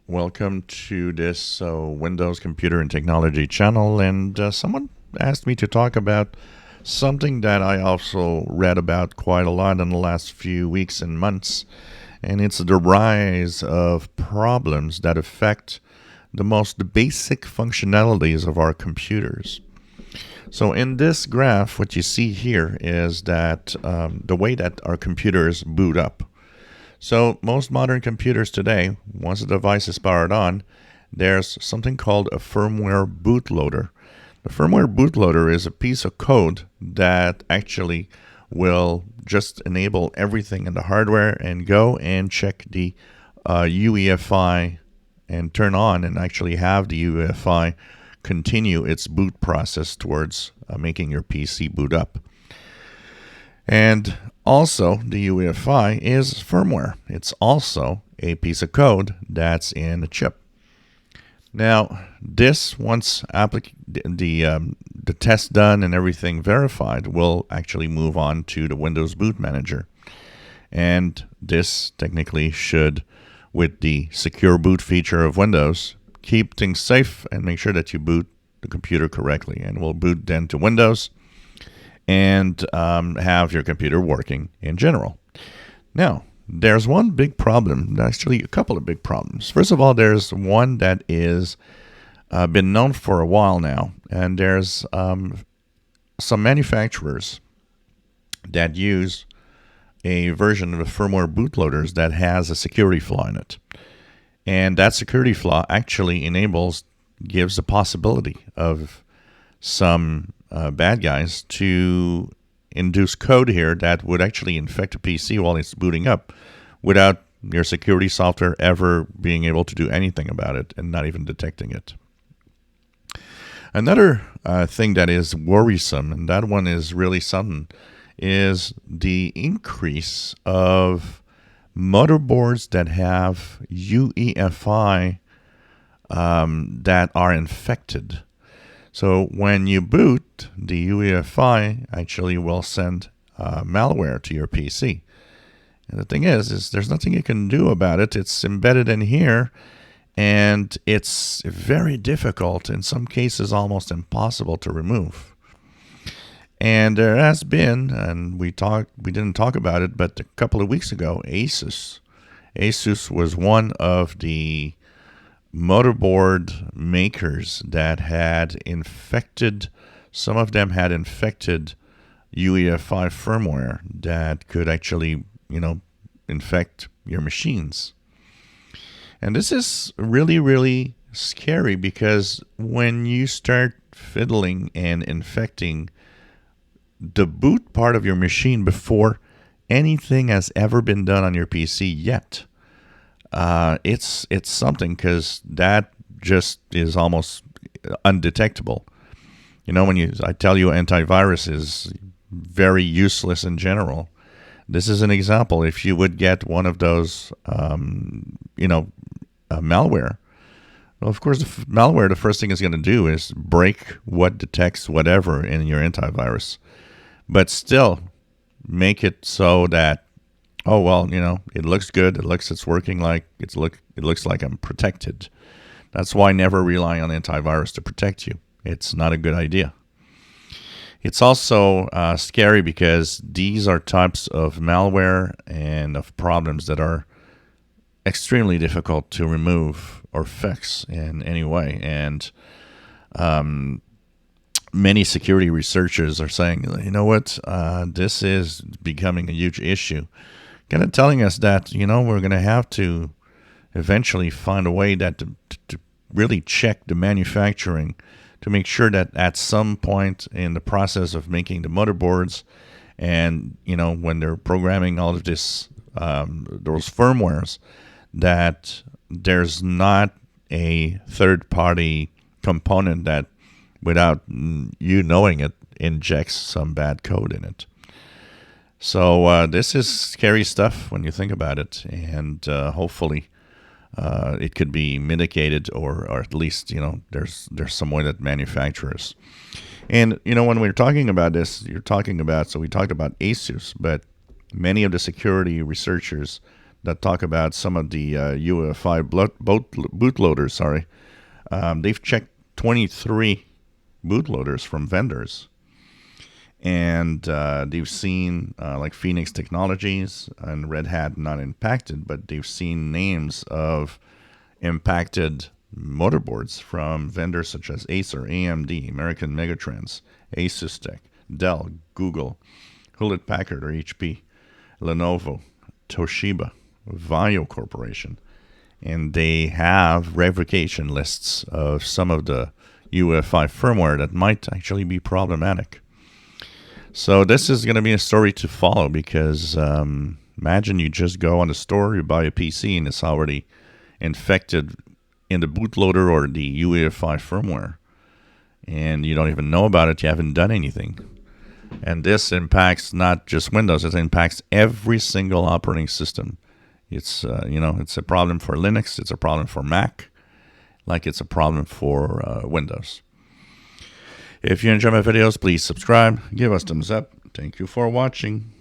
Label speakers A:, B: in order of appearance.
A: Welcome to this Windows Computer and Technology channel. And someone asked me to talk about something that I also read about quite a lot in the last few weeks and months. And it's the rise of problems that affect the most basic functionalities of our computers. So in this graph, what you see here is that the way that our computers boot up. So most modern computers today, once the device is powered on, there's something called a firmware bootloader. The firmware bootloader is a piece of code that actually will just enable everything in the hardware and go and check the UEFI and turn on and actually have the UEFI continue its boot process towards making your PC boot up. And also, the UEFI is firmware. It's also a piece of code that's in a chip. Now, this, once the test done and everything verified, will actually move on to the Windows Boot Manager. And this technically should, with the secure boot feature of Windows, keep things safe and make sure that you boot the computer correctly. And will boot then to Windows and have your computer working in general. Now, there's one big problem, actually a couple of big problems. First of all, there's one that is been known for a while now, and there's some manufacturers that use a version of the firmware bootloaders that has a security flaw in it. And that security flaw actually gives the possibility of some bad guys to induce code here that would actually infect a PC while it's booting up without your security software ever being able to do anything about it and not even detecting it. Another thing that is worrisome, and that one is really something, is the increase of motherboards that have UEFI that are infected. So when you boot, the UEFI actually will send malware to your PC. And the thing is there's nothing you can do about it. It's embedded in here, and it's very difficult, in some cases almost impossible to remove. And there has been, and we didn't talk about it, but a couple of weeks ago, Asus was one of the motherboard makers that had infected, some of them had infected UEFI firmware that could actually, infect your machines. And this is really, really scary, because when you start fiddling and infecting the boot part of your machine before anything has ever been done on your PC yet, it's something, because that just is almost undetectable. When I tell you antivirus is very useless in general, this is an example. If you would get one of those, malware, well, of course, malware, the first thing it's going to do is break what detects whatever in your antivirus, but still make it so that, oh, well, it looks good. It's working like it looks like I'm protected. That's why never rely on antivirus to protect you. It's not a good idea. It's also scary, because these are types of malware and of problems that are extremely difficult to remove or fix in any way. And many security researchers are saying, this is becoming a huge issue. Kind of telling us that, we're going to have to eventually find a way that to really check the manufacturing to make sure that at some point in the process of making the motherboards, and, when they're programming all of this, those firmwares, that there's not a third-party component that, without you knowing it, injects some bad code in it. So this is scary stuff when you think about it, and hopefully it could be mitigated, or at least there's some way that manufacturers. And when we're talking about this, so we talked about Asus, but many of the security researchers that talk about some of the UEFI bootloaders. Sorry, they've checked 23 bootloaders from vendors, and they've seen like Phoenix Technologies and Red Hat not impacted, but they've seen names of impacted motherboards from vendors such as Acer, AMD, American Megatrends, Asus Tech, Dell, Google, Hewlett Packard or HP, Lenovo, Toshiba, Vio Corporation, and they have revocation lists of some of the UEFI firmware that might actually be problematic. So this is going to be a story to follow because imagine you just go on the store, you buy a PC, and it's already infected in the bootloader or the UEFI firmware, and you don't even know about it. You haven't done anything. And this impacts not just Windows; it impacts every single operating system. It's it's a problem for Linux, it's a problem for Mac, like it's a problem for Windows. If you enjoy my videos, please subscribe, give us thumbs up. Thank you for watching.